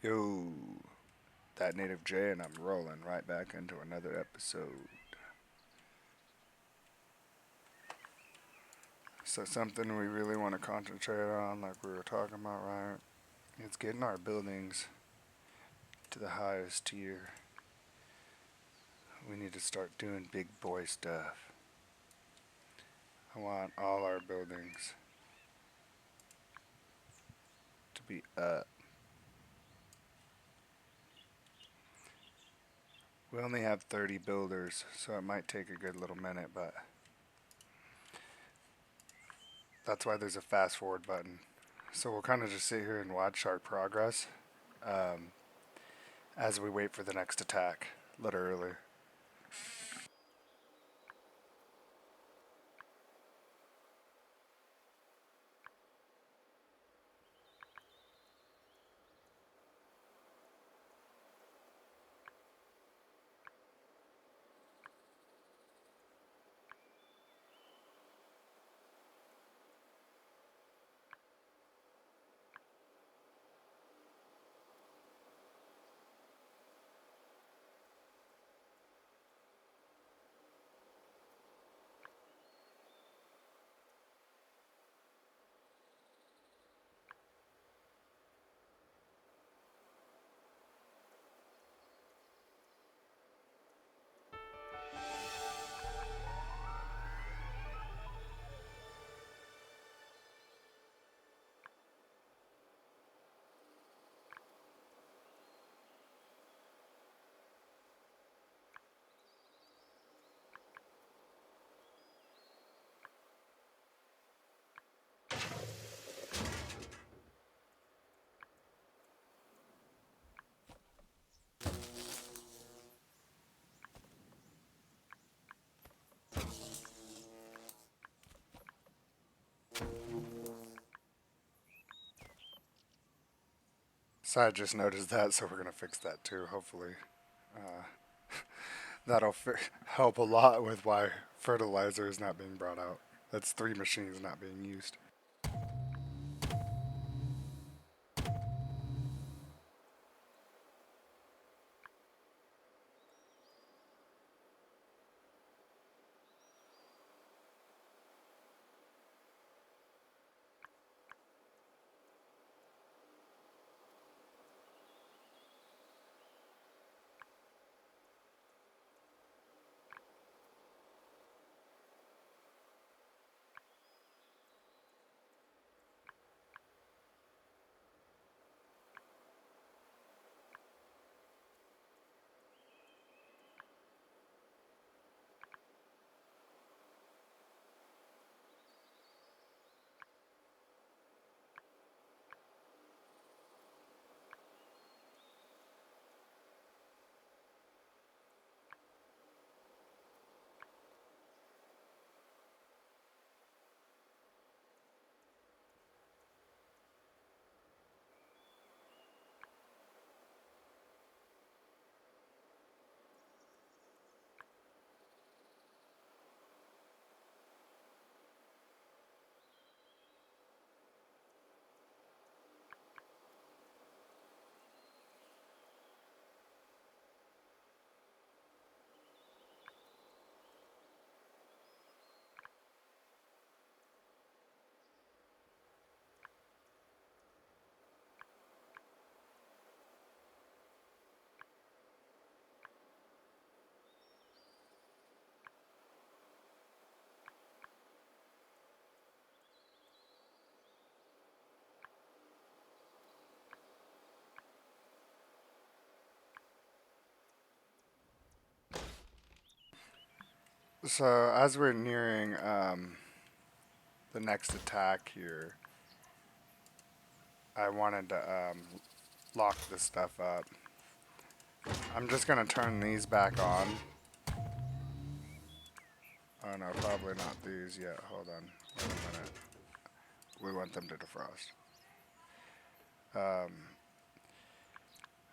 Yo, that native J, and I'm rolling right back into another episode. So, something we really want to concentrate on, like we were talking about, right? It's getting our buildings to the highest tier. We need to start doing big boy stuff. I want all our buildings to be up. We only have 30 builders, so it might take a good little minute, but that's why there's a fast forward button. So, we'll kind of just sit here and watch our progress um, as we wait for the next attack, literally. So I just noticed that, so we're gonna fix that too. Hopefully, uh, that'll help a lot with why fertilizer is not being brought out. That's 3 machines not being used. So as we're nearing the next attack here, I wanted to lock this stuff up. I'm just gonna turn these back on. Oh no, probably not these yet. Hold on, wait a minute. We want them to defrost. Um,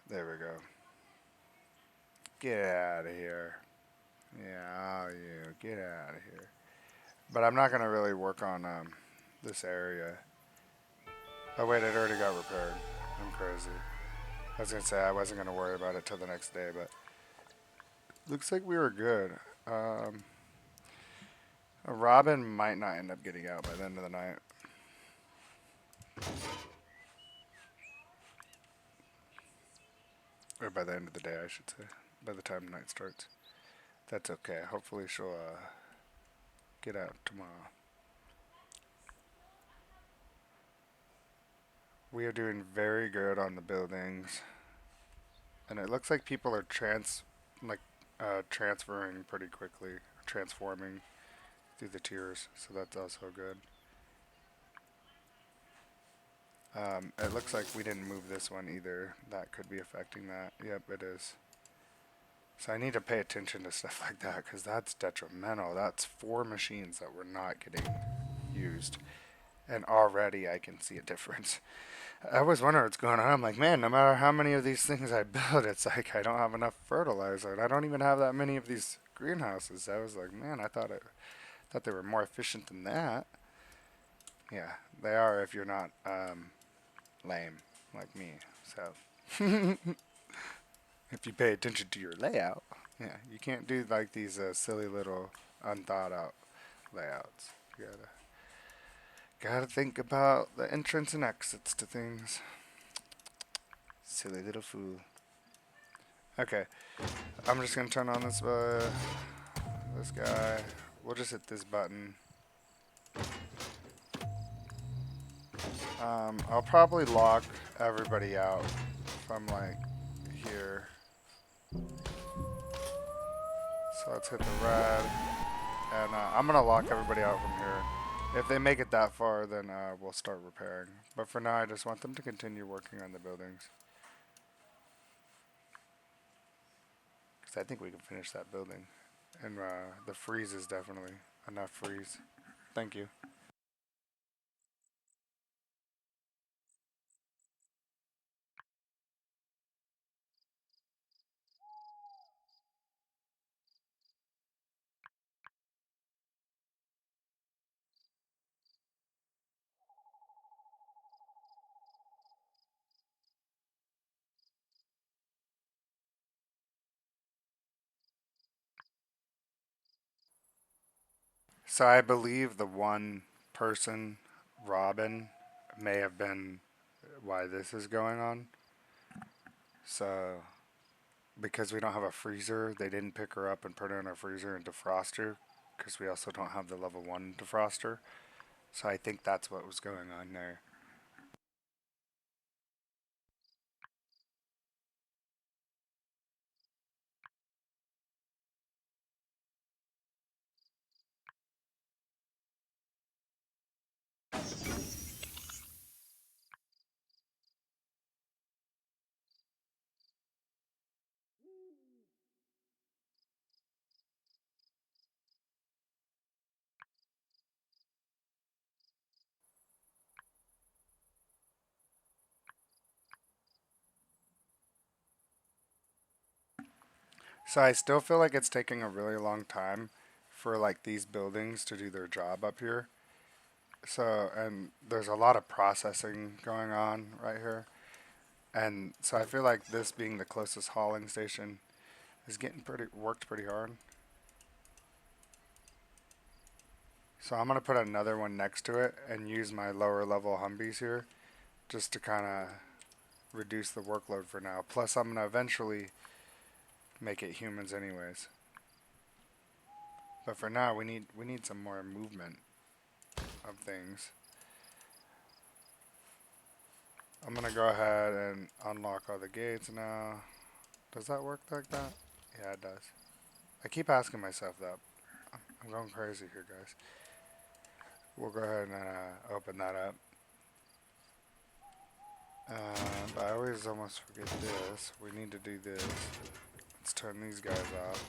there we go. Get out of here. Yeah, oh, you get out of here. But I'm not gonna really work on this area. Oh wait, it already got repaired. I'm crazy. I was gonna say I wasn't gonna worry about it till the next day, but looks like we were good. Um, Robin might not end up getting out by the end of the night. Or by the end of the day, I should say. By the time night starts. That's okay. Hopefully she'll get out tomorrow. We are doing very good on the buildings. And it looks like people are transferring pretty quickly. Transforming through the tiers. So that's also good. It looks like we didn't move this one either. That could be affecting that. Yep, it is. So I need to pay attention to stuff like that because that's detrimental. That's 4 machines that were not getting used. And already I can see a difference. I was wondering what's going on. I'm like, man, no matter how many of these things I build, it's like I don't have enough fertilizer. And I don't even have that many of these greenhouses. I was like, man, I thought they were more efficient than that. Yeah, they are if you're not lame like me. So if you pay attention to your layout, yeah, you can't do like these silly little unthought out layouts. You gotta think about the entrance and exits to things. Silly little fool. Okay, I'm just gonna turn on this guy. We'll just hit this button. I'll probably lock everybody out from like here. So let's hit the red, and I'm gonna lock everybody out from here. If they make it that far, then we'll start repairing. But for now, I just want them to continue working on the buildings. Because I think we can finish that building. And the freeze is definitely enough freeze. Thank you. So I believe the one person, Robin, may have been why this is going on. So because we don't have a freezer, they didn't pick her up and put her in our freezer and defrost her. Because we also don't have the level 1 defroster. So I think that's what was going on there. So I still feel like it's taking a really long time for like these buildings to do their job up here. So and there's a lot of processing going on right here. And so I feel like this being the closest hauling station is getting worked pretty hard. So I'm gonna put another one next to it and use my lower level Humvees here just to kind of reduce the workload for now. Plus I'm gonna eventually make it humans anyways. But for now we need some more movement of things. I'm gonna go ahead and unlock all the gates now. Does that work like that? Yeah, it does. I keep asking myself that. I'm going crazy here, guys. We'll go ahead and open that up. But I always almost forget this. We need to do this. Let's turn these guys off.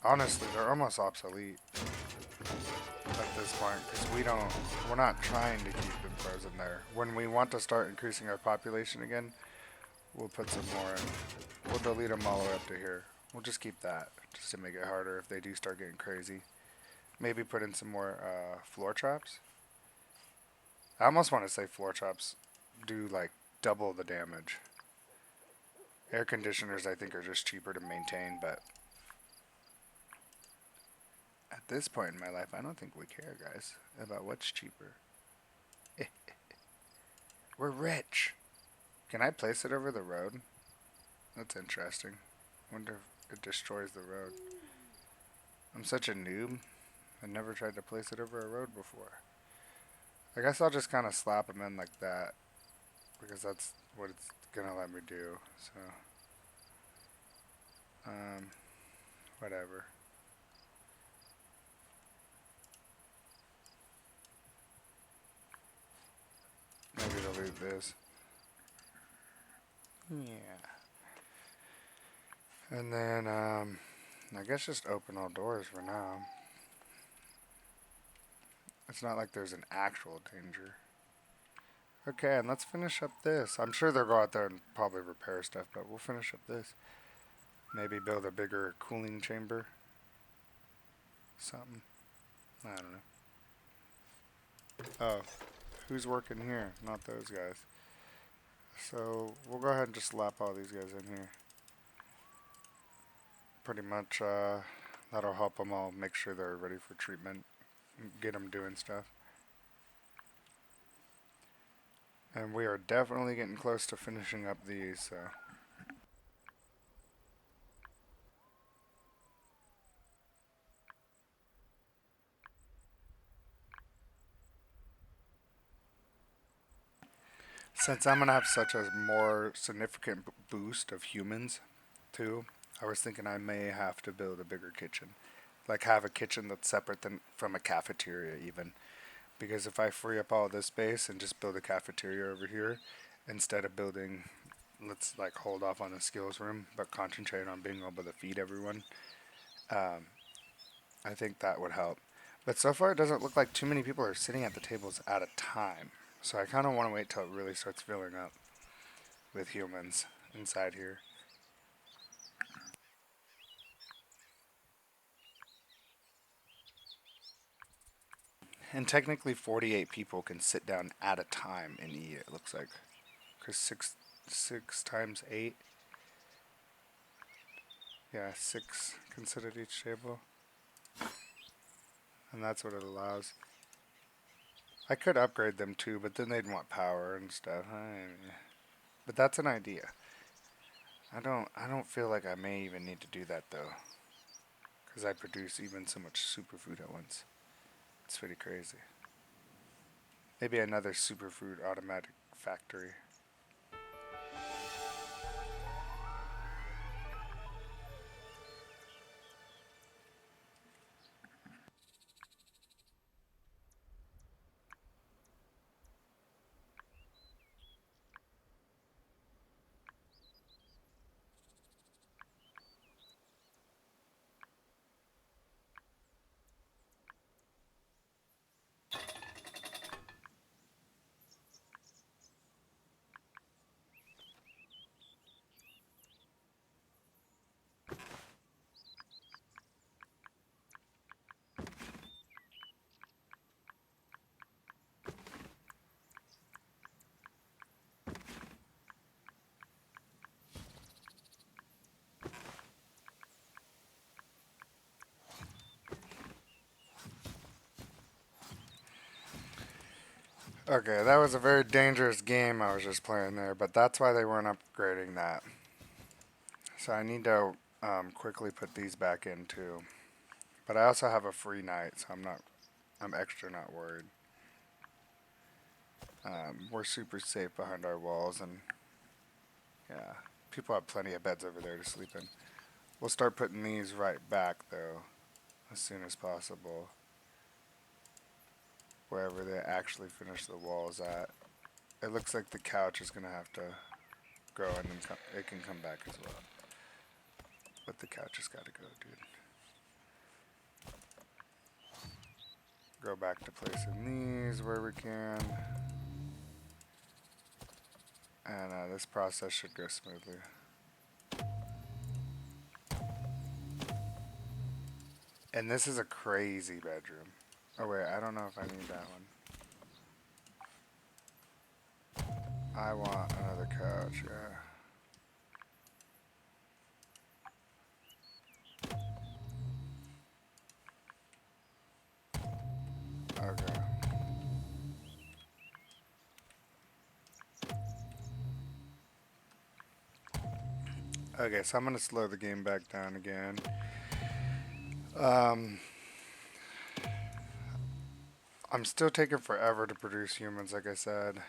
Honestly, they're almost obsolete at this point because we're not trying to keep them frozen there. When we want to start increasing our population again, we'll put some more in. We'll delete them all the way up to here. We'll just keep that just to make it harder if they do start getting crazy. Maybe put in some more floor traps. I almost want to say floor traps do like double the damage. Air conditioners, I think, are just cheaper to maintain, but at this point in my life, I don't think we care, guys, about what's cheaper. We're rich. Can I place it over the road? That's interesting. Wonder if it destroys the road. I'm such a noob. I never tried to place it over a road before. I guess I'll just kind of slap them in like that, because that's what it's gonna let me do. So, whatever. Maybe they'll leave this. Yeah. And then, I guess just open all doors for now. It's not like there's an actual danger. Okay, and let's finish up this. I'm sure they'll go out there and probably repair stuff, but we'll finish up this. Maybe build a bigger cooling chamber. Something. I don't know. Oh, who's working here? Not those guys. So we'll go ahead and just slap all these guys in here. Pretty much, that'll help them all make sure they're ready for treatment. Get them doing stuff. And we are definitely getting close to finishing up these, so. Since I'm going to have such a more significant boost of humans, too, I was thinking I may have to build a bigger kitchen. Like have a kitchen that's separate from a cafeteria even. Because if I free up all this space and just build a cafeteria over here, instead of building, let's like hold off on the skills room, but concentrate on being able to feed everyone, I think that would help. But so far it doesn't look like too many people are sitting at the tables at a time. So I kind of want to wait till it really starts filling up with humans inside here. And technically 48 people can sit down at a time and eat, it looks like. Because six times 8. Yeah, 6 can sit at each table. And that's what it allows. I could upgrade them too, but then they'd want power and stuff. But that's an idea. I don't feel like I may even need to do that though. Because I produce even so much superfood at once. It's pretty crazy. Maybe another superfood automatic factory. Okay, that was a very dangerous game I was just playing there, but that's why they weren't upgrading that. So I need to quickly put these back in too. But I also have a free night, so I'm extra not worried. We're super safe behind our walls, and yeah, people have plenty of beds over there to sleep in. We'll start putting these right back though, as soon as possible, wherever they actually finish the walls at. It looks like the couch is gonna have to go, and then it can come back as well. But the couch has got to go, dude. Go back to placing these where we can. And this process should go smoothly. And this is a crazy bedroom. Oh wait, I don't know if I need that one. I want another couch, yeah. Okay. Okay, so I'm gonna slow the game back down again. Um, I'm still taking forever to produce humans, like I said.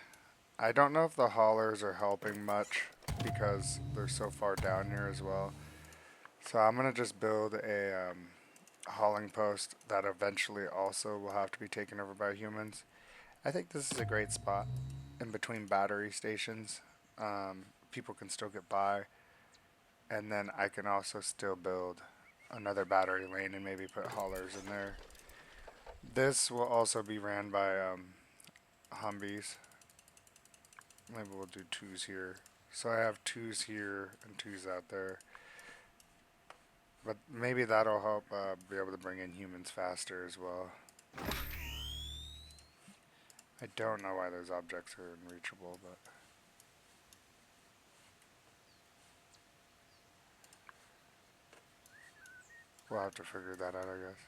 I don't know if the haulers are helping much because they're so far down here as well. So I'm gonna just build a hauling post that eventually also will have to be taken over by humans. I think this is a great spot in between battery stations. People can still get by, and then I can also still build another battery lane and maybe put haulers in there. This will also be ran by Humvees. Maybe we'll do twos here. So I have twos here and twos out there. But maybe that'll help be able to bring in humans faster as well. I don't know why those objects are unreachable, but we'll have to figure that out, I guess.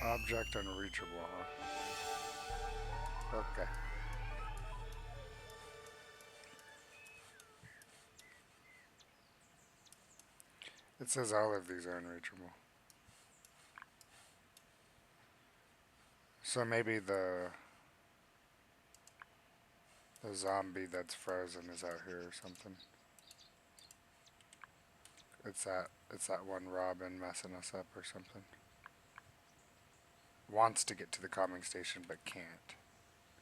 Object unreachable, huh? Okay. It says all of these are unreachable. So maybe the zombie that's frozen is out here or something. It's that one Robin messing us up or something. Wants to get to the calming station but can't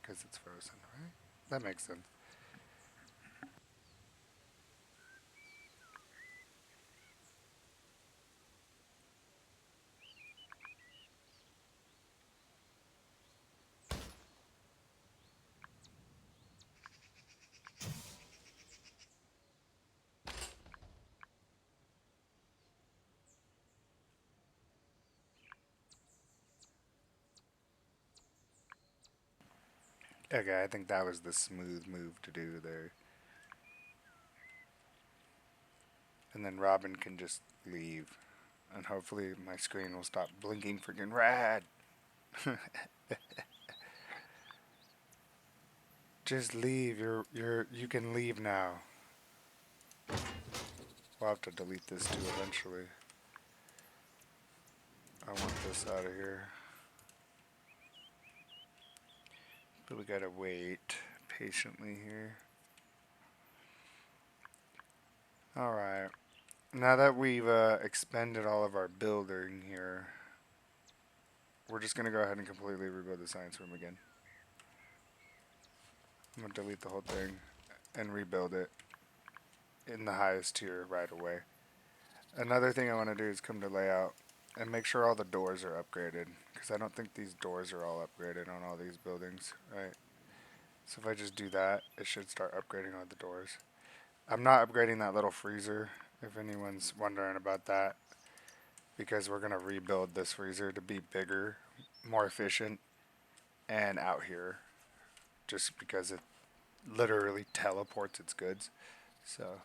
because it's frozen, right? That makes sense. Okay, I think that was the smooth move to do there. And then Robin can just leave. And hopefully my screen will stop blinking freaking red. Just leave. You can leave now. We'll have to delete this too eventually. I want this out of here. But we gotta wait patiently here. Alright. Now that we've expended all of our building here, we're just gonna go ahead and completely rebuild the science room again. I'm gonna delete the whole thing and rebuild it in the highest tier right away. Another thing I want to do is come to layout and make sure all the doors are upgraded, because I don't think these doors are all upgraded on all these buildings, right? So if I just do that, it should start upgrading all the doors. I'm not upgrading that little freezer, if anyone's wondering about that, because we're going to rebuild this freezer to be bigger, more efficient, and out here, just because it literally teleports its goods. So,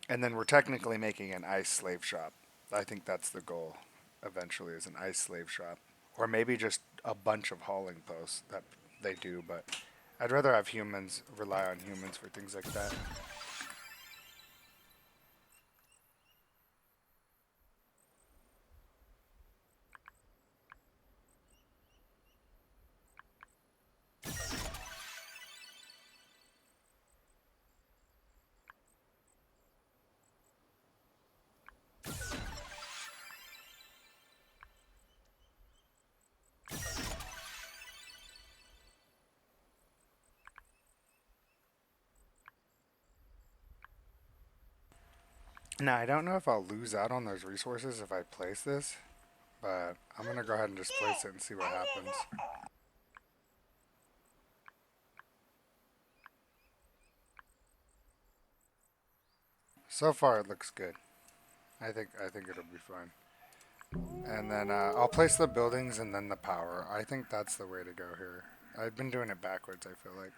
and then we're technically making an ice slave shop. I think that's the goal eventually, is an ice slave shop. Or maybe just a bunch of hauling posts that they do, but I'd rather have humans, rely on humans for things like that. Now, I don't know if I'll lose out on those resources if I place this, but I'm going to go ahead and just place it and see what happens. So far, it looks good. I think it'll be fine. And then I'll place the buildings and then the power. I think that's the way to go here. I've been doing it backwards, I feel like.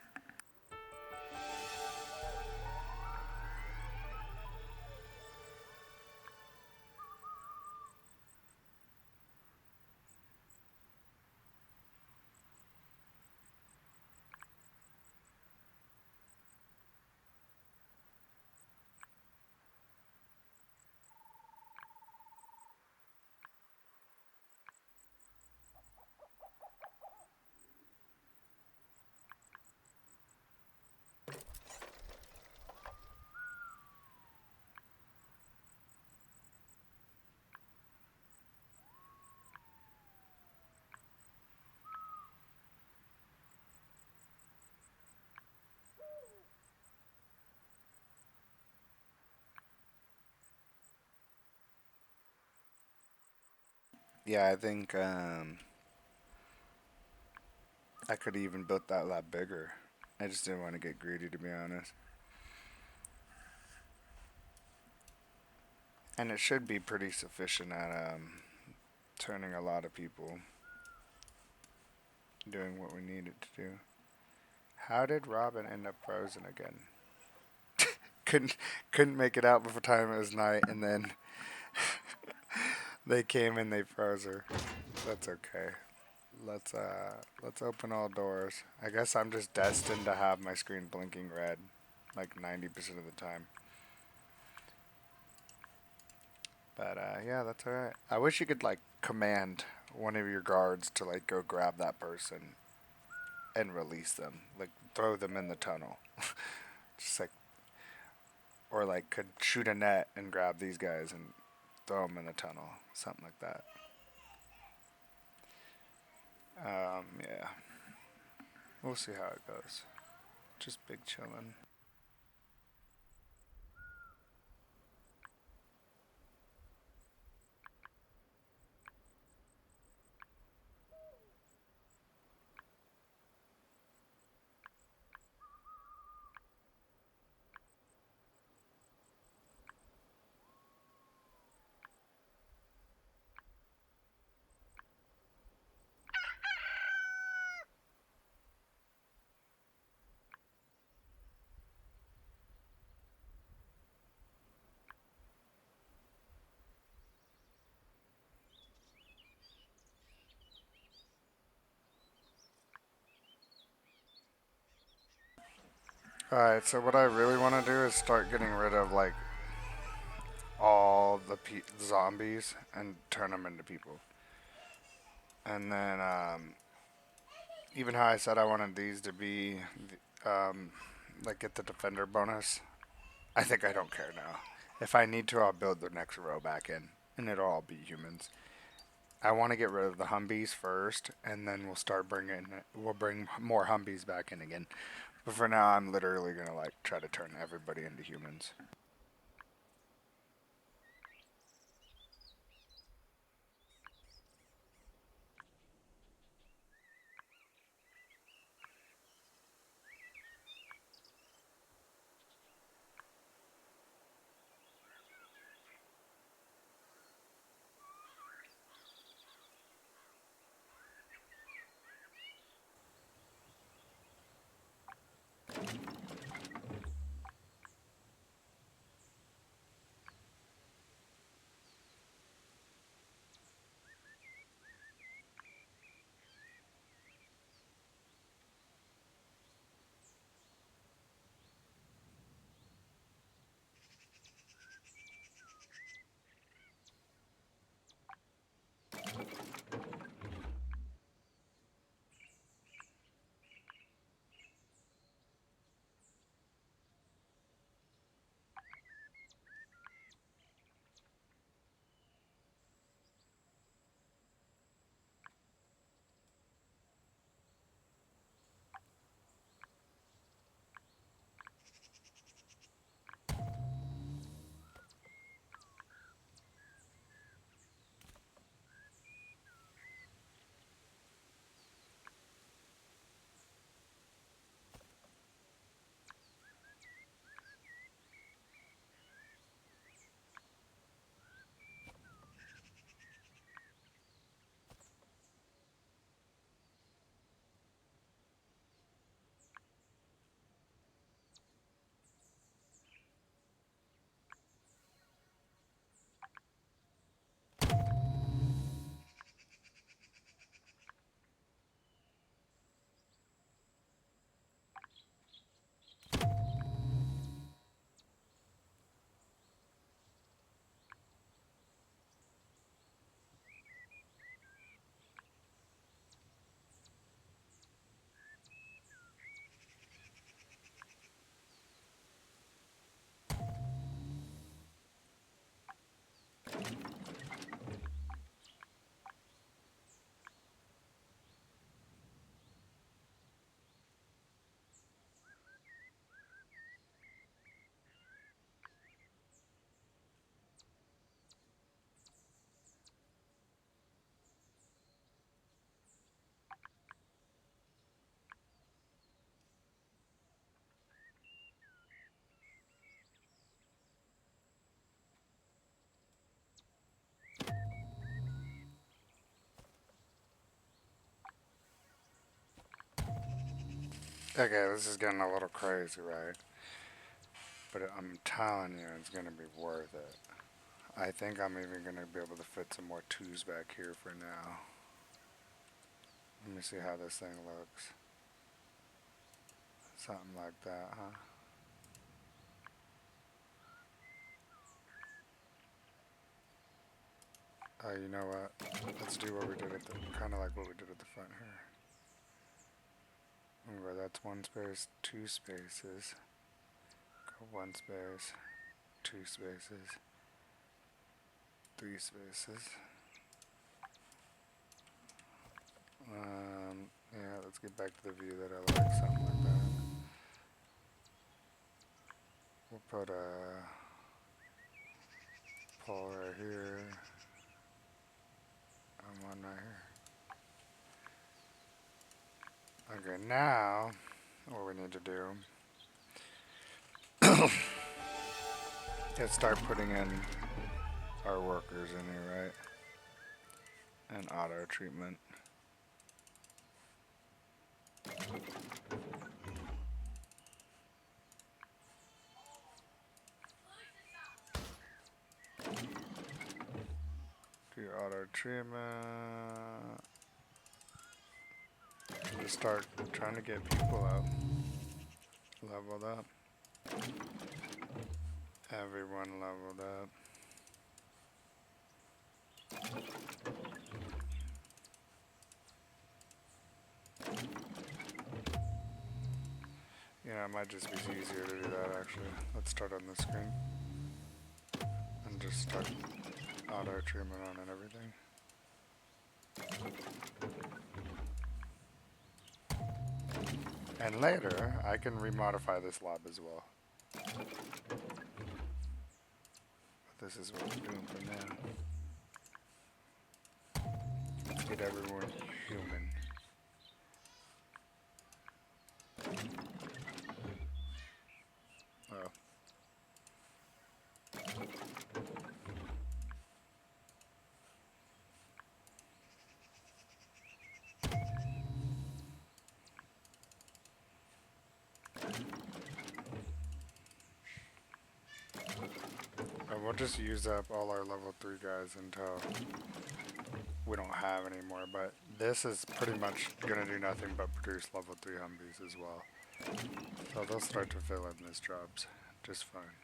Yeah, I think I could even built that lab bigger. I just didn't want to get greedy, to be honest. And it should be pretty sufficient at turning a lot of people doing what we need it to do. How did Robin end up frozen again? couldn't couldn't make it out before time it was night, and then they came and they froze her. That's okay. Let's open all doors. I guess I'm just destined to have my screen blinking red like 90% of the time. But yeah, that's alright. I wish you could like command one of your guards to like go grab that person and release them. Like throw them in the tunnel. Just like or like could shoot a net and grab these guys and throw them in the tunnel. Something like that. Yeah. We'll see how it goes. Just big chillin'. Alright, so what I really want to do is start getting rid of like all the zombies and turn them into people. And then even how I said I wanted these to be like get the defender bonus. I think I don't care now. If I need to, I'll build the next row back in, and it'll all be humans. I want to get rid of the Humvees first, and then we'll bring more Humvees back in again. But for now, I'm literally gonna like try to turn everybody into humans. Okay, this is getting a little crazy, right? But I'm telling you, it's gonna be worth it. I think I'm even gonna be able to fit some more twos back here for now. Let me see how this thing looks. Something like that, huh? You know what? Let's do what we did at the, kind of like what we did at the front here. Remember, that's one space, two spaces. Go one space, two spaces, three spaces. Yeah, let's get back to the view that I like, something like that. We'll put a pole right here, and one right here. Okay, now what we need to do is start putting in our workers in here, right? And auto treatment. Do auto treatment. Just start trying to get people up, leveled up. Everyone leveled up. Yeah, it might just be easier to do that actually. Let's start on the screen and just start auto treatment on and everything. And later, I can remodify this lab as well. But this is what we're doing for now. Let's get everyone human. Oh. We'll just use up all our level 3 guys until we don't have any more. But this is pretty much going to do nothing but produce level 3 Humvees as well. So they'll start to fill in these jobs just fine.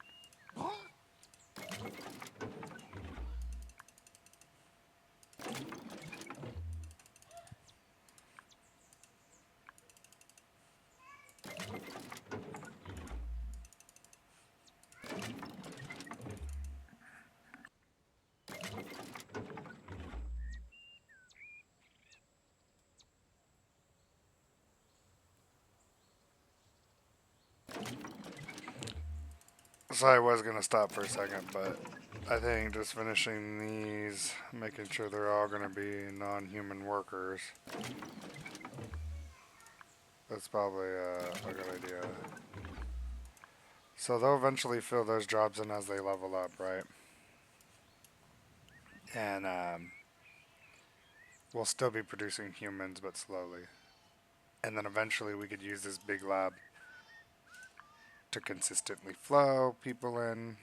So I was going to stop for a second, but I think just finishing these, making sure they're all going to be non-human workers, that's probably a good idea. So they'll eventually fill those jobs in as they level up, right? And we'll still be producing humans, but slowly. And then eventually we could use this big lab to consistently flow people in.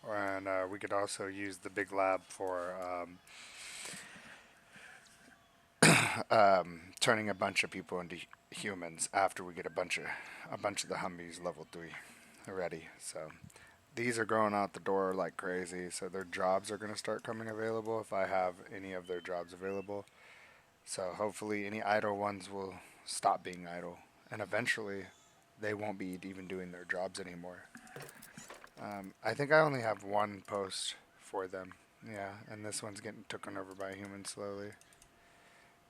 And we could also use the big lab for turning a bunch of people into humans after we get a bunch of the Humvees level 3 already. So these are going out the door like crazy. So their jobs are going to start coming available if I have any of their jobs available. So hopefully any idle ones will stop being idle, and eventually they won't be even doing their jobs anymore. I think I only have one post for them. Yeah, and this one's getting taken over by humans slowly.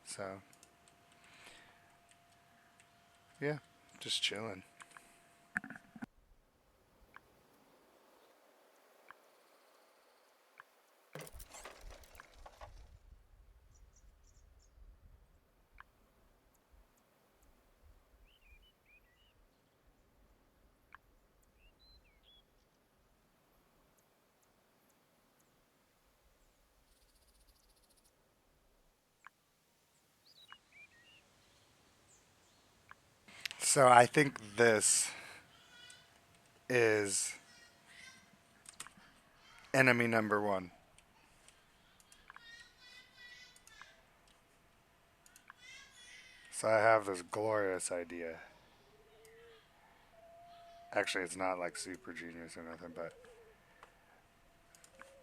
So, yeah, just chilling. So I think this is enemy number one. So I have this glorious idea. Actually, it's not like super genius or nothing, but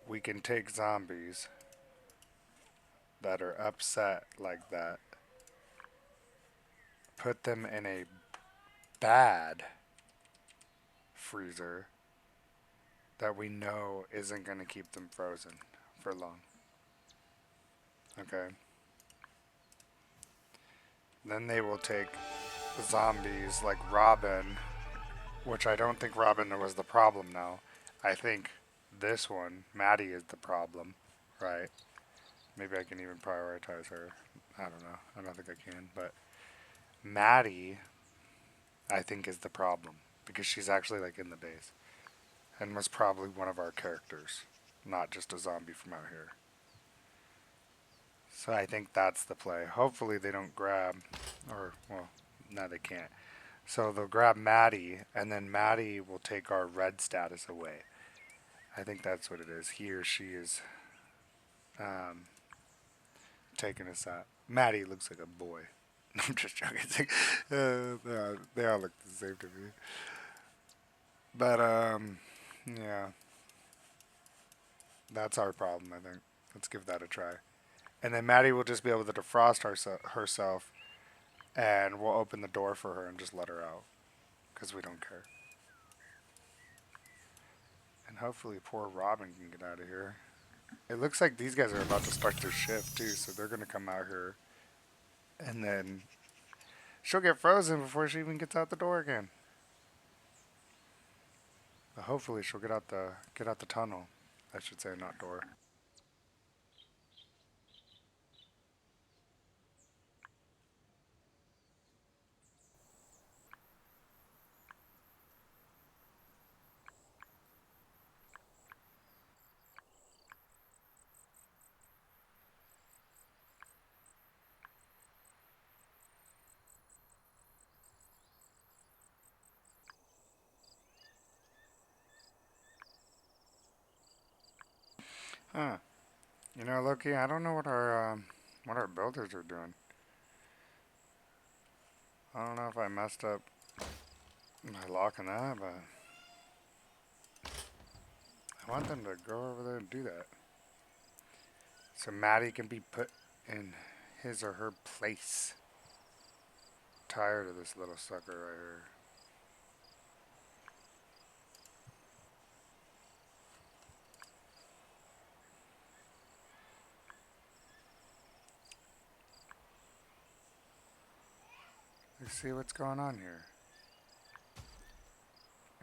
we can take zombies that are upset like that, put them in a bad freezer that we know isn't going to keep them frozen for long. Okay? Then they will take zombies like Robin, which I don't think Robin was the problem now. I think this one, Maddie, is the problem, right? Maybe I can even prioritize her. I don't know. I don't think I can. But Maddie, I think, is the problem because she's actually like in the base and was probably one of our characters, not just a zombie from out here. So I think that's the play. Hopefully they don't grab, or, well, no, they can't. So they'll grab Maddie, and then Maddie will take our red status away. I think that's what it is. He or she is taking us out. Maddie looks like a boy. I'm just joking. It's like, they all look the same to me. But, yeah. That's our problem, I think. Let's give that a try. And then Maddie will just be able to defrost herself, and we'll open the door for her and just let her out. Because we don't care. And hopefully poor Robin can get out of here. It looks like these guys are about to start their shift, too, so they're going to come out here. And then she'll get frozen before she even gets out the door again. But hopefully she'll get out the tunnel. I should say, not door. Huh. You know, Loki, I don't know what our builders are doing. I don't know if I messed up by locking that, but I want them to go over there and do that. So Maddie can be put in his or her place. Tired of this little sucker right here. Let's see what's going on here.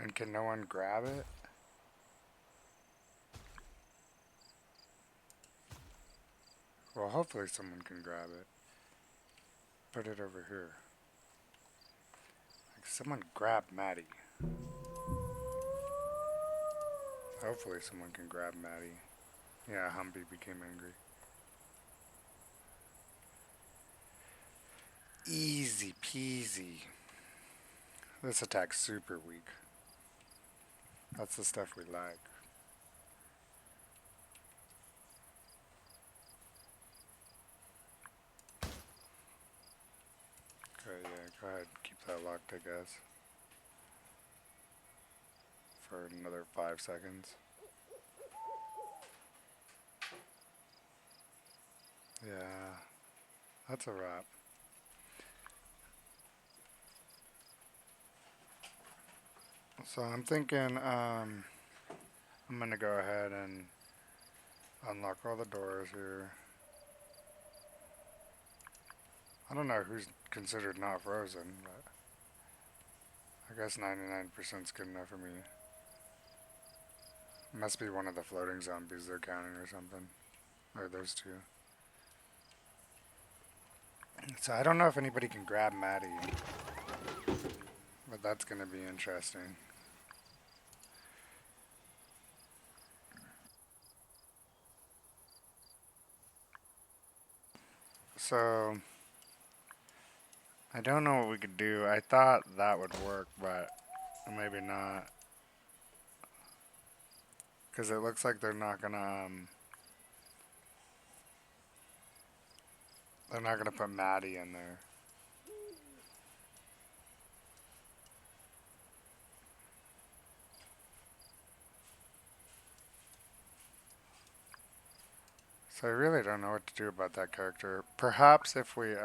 And can no one grab it? Well, hopefully someone can grab it. Put it over here. Like someone grab Maddie. Hopefully someone can grab Maddie. Yeah, Humby became angry. Easy peasy. This attack's super weak. That's the stuff we like. Okay, yeah, go ahead. Keep that locked, I guess. For another 5 seconds. Yeah, that's a wrap. So I'm thinking I'm going to go ahead and unlock all the doors here. I don't know who's considered not frozen, but I guess 99% is good enough for me. Must be one of the floating zombies they're counting or something. Or those two. So I don't know if anybody can grab Maddie. But that's going to be interesting. So I don't know what we could do. I thought that would work, but maybe not. Because it looks like they're not gonna put Maddie in there. So I really don't know what to do about that character. Perhaps if we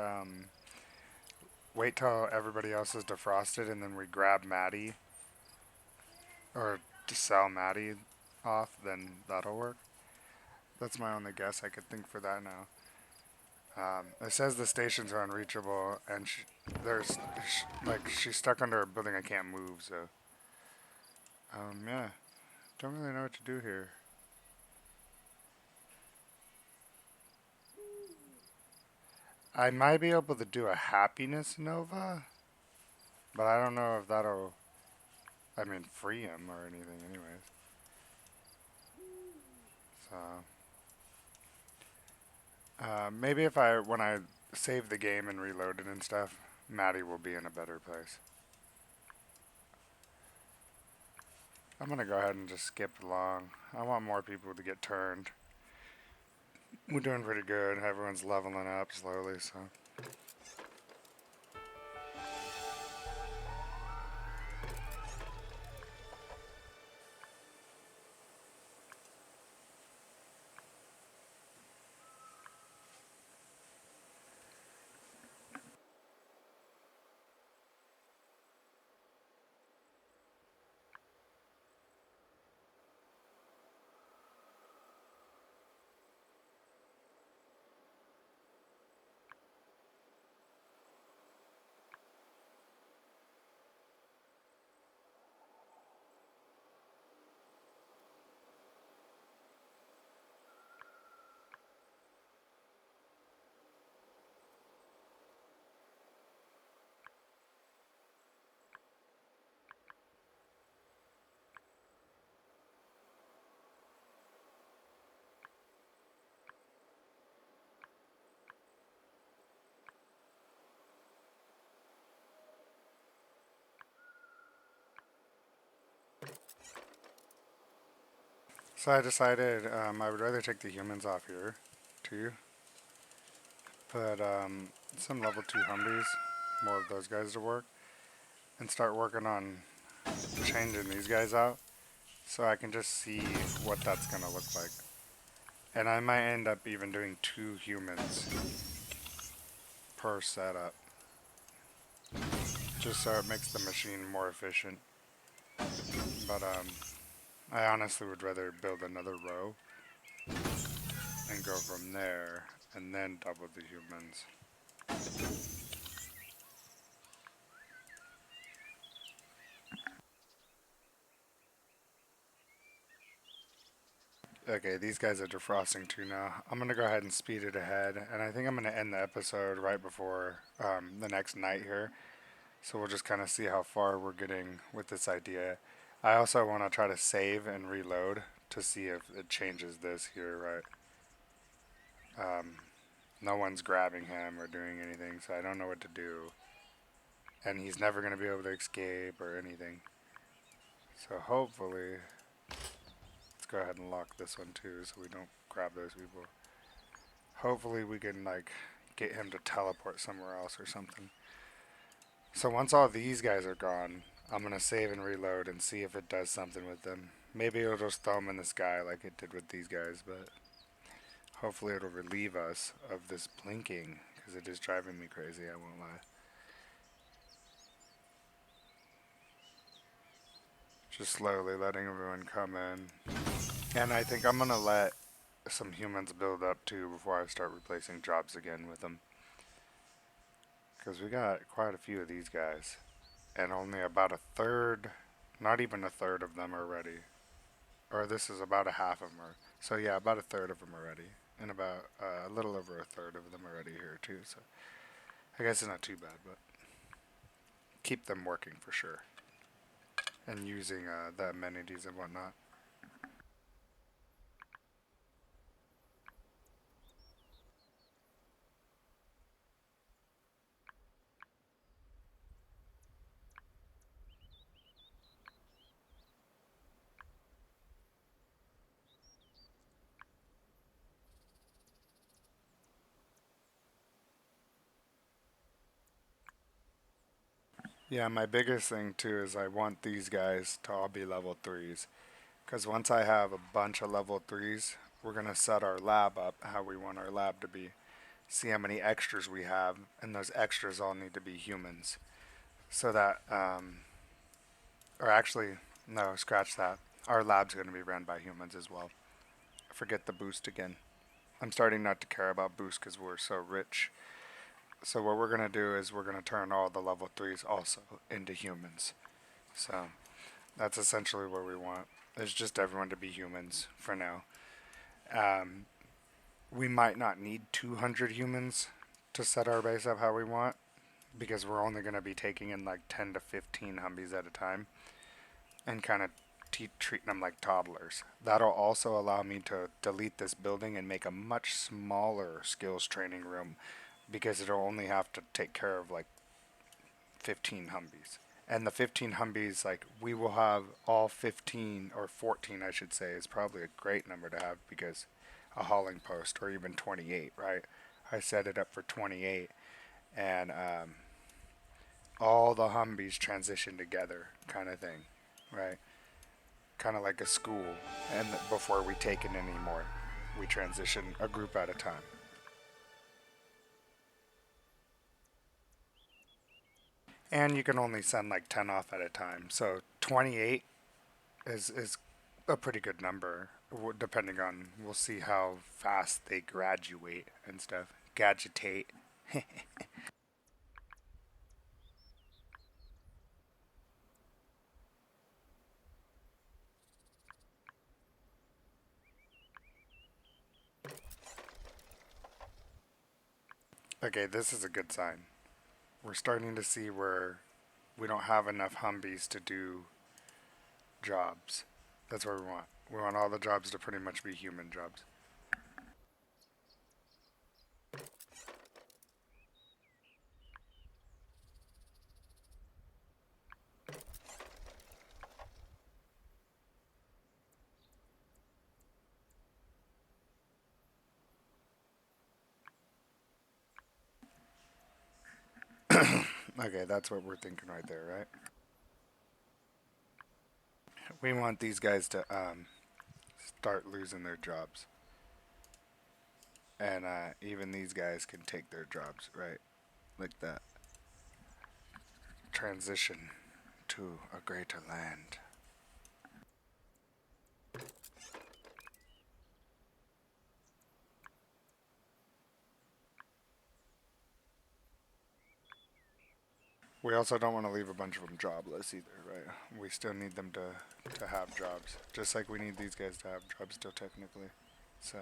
wait till everybody else is defrosted and then we grab Maddie or to sell Maddie off, then that'll work. That's my only guess I could think for that now. It says the stations are unreachable, and like she's stuck under a building I can't move. So, yeah, don't really know what to do here. I might be able to do a happiness nova, but I don't know if that'll, I mean, free him or anything, anyways. So, maybe if when I save the game and reload it and stuff, Maddie will be in a better place. I'm gonna go ahead and just skip along. I want more people to get turned. We're doing pretty good. Everyone's leveling up slowly, so. So I decided I would rather take the humans off here, too. Put some level 2 Humvees, more of those guys to work, and start working on changing these guys out so I can just see what that's going to look like. And I might end up even doing 2 humans per setup, just so it makes the machine more efficient. But I honestly would rather build another row and go from there and then double the humans. Okay, these guys are defrosting too now. I'm gonna go ahead and speed it ahead, and I think I'm gonna end the episode right before the next night here. So we'll just kind of see how far we're getting with this idea. I also want to try to save and reload to see if it changes this here, right? No one's grabbing him or doing anything, so I don't know what to do. And he's never gonna be able to escape or anything. So hopefully, let's go ahead and lock this one too, so we don't grab those people. Hopefully we can like get him to teleport somewhere else or something. So once all these guys are gone, I'm gonna save and reload and see if it does something with them. Maybe it'll just throw them in the sky like it did with these guys, but hopefully it'll relieve us of this blinking because it is driving me crazy, I won't lie. Just slowly letting everyone come in. And I think I'm gonna let some humans build up too before I start replacing jobs again with them. Because we got quite a few of these guys. And only about a third, not even a third of them are ready. Or this is about a half of them are. So yeah, about a third of them are ready. And about a little over a third of them are ready here too. So I guess it's not too bad, but keep them working for sure. And using the amenities and whatnot. Yeah, my biggest thing too is I want these guys to all be level 3s. Because once I have a bunch of level 3s, we're going to set our lab up how we want our lab to be. See how many extras we have, and those extras all need to be humans. So that, or actually, no, scratch that. Our lab's going to be run by humans as well. Forget the boost again. I'm starting not to care about boost because we're so rich. So what we're going to do is we're going to turn all the level 3s also into humans. So that's essentially what we want. It's just everyone to be humans for now. Um, we might not need 200 humans to set our base up how we want because we're only going to be taking in like 10 to 15 Humvees at a time and kind of treating them like toddlers. That'll also allow me to delete this building and make a much smaller skills training room because it'll only have to take care of like 15 Humvees. And the 15 Humvees, like, we will have all 15, or 14, I should say, is probably a great number to have because a hauling post, or even 28, right? I set it up for 28, and all the Humvees transition together, kind of thing, right? Kind of like a school. And before we take it anymore, we transition a group at a time. And you can only send like 10 off at a time. So 28 is a pretty good number, depending on, we'll see how fast they graduate and stuff. Gadgetate. Okay, this is a good sign. We're starting to see where we don't have enough Humvees to do jobs. That's what we want. We want all the jobs to pretty much be human jobs. Okay, that's what we're thinking right there, right? We want these guys to start losing their jobs. And even these guys can take their jobs, right? Like that. Transition to a greater land. We also don't want to leave a bunch of them jobless either, right? We still need them to have jobs, just like we need these guys to have jobs still technically. So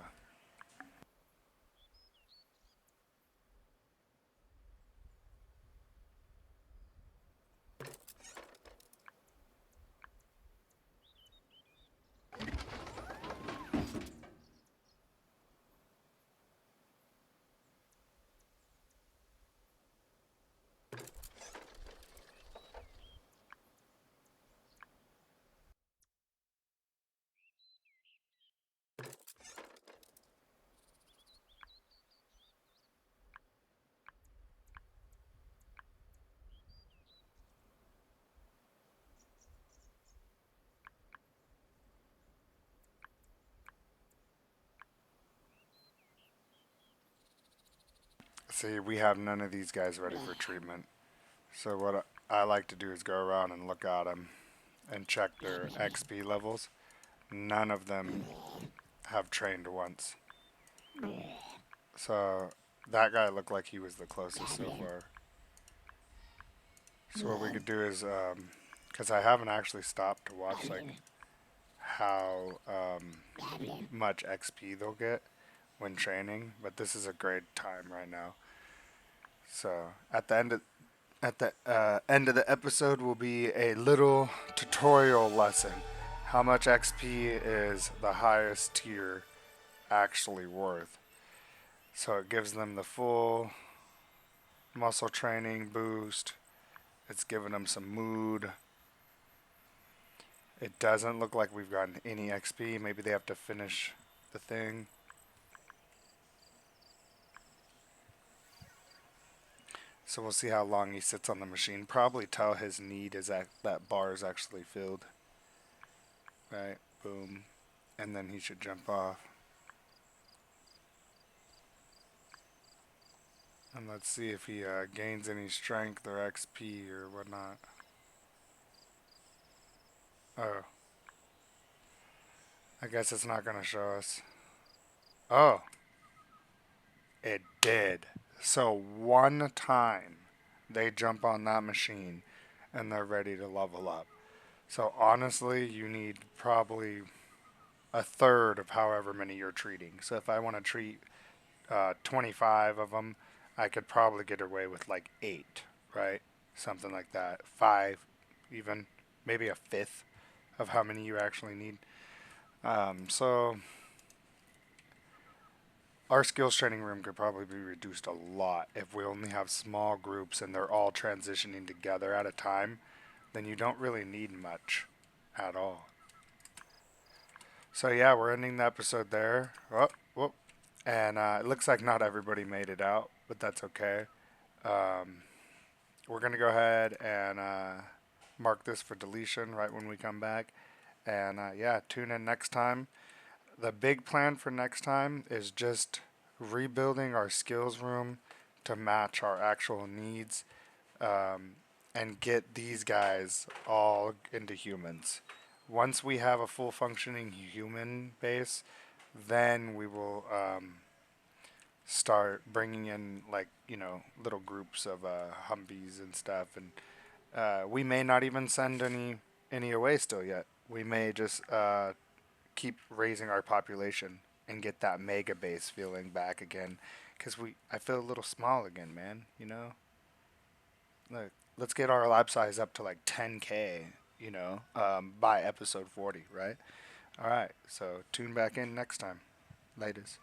see, we have none of these guys ready for treatment. So what I like to do is go around and look at them and check their XP levels. None of them have trained once. So that guy looked like he was the closest so far. So what we could do is, because I haven't actually stopped to watch like how much XP they'll get when training, but this is a great time right now. So at the end of the episode will be a little tutorial lesson. How much XP is the highest tier actually worth? So it gives them the full muscle training boost. It's giving them some mood. It doesn't look like we've gotten any XP. Maybe they have to finish the thing. So we'll see how long he sits on the machine. Probably tell his need is that bar is actually filled. Right? Boom. And then he should jump off. And let's see if he gains any strength or XP or whatnot. Oh, I guess it's not going to show us. Oh, it did. So one time they jump on that machine and they're ready to level up. So honestly, you need probably a third of however many you're treating. So if I want to treat 25 of them, I could probably get away with like 8, right? Something like that. 5, even. Maybe a fifth of how many you actually need. So our skills training room could probably be reduced a lot if we only have small groups and they're all transitioning together at a time. Then you don't really need much at all. So yeah, we're ending the episode there. Oh, whoop. And it looks like not everybody made it out, but that's okay. Um, we're going to go ahead and mark this for deletion right when we come back. And yeah, tune in next time. The big plan for next time is just rebuilding our skills room to match our actual needs, um, and get these guys all into humans. Once we have a full functioning human base, then we will start bringing in, like, little groups of Humvees and stuff, and we may not even send any away still yet. We may just keep raising our population and get that mega base feeling back again, because I feel a little small again, man. Like, let's get our lab size up to like 10K, by episode 40, right? All right, so tune back in next time. Latest.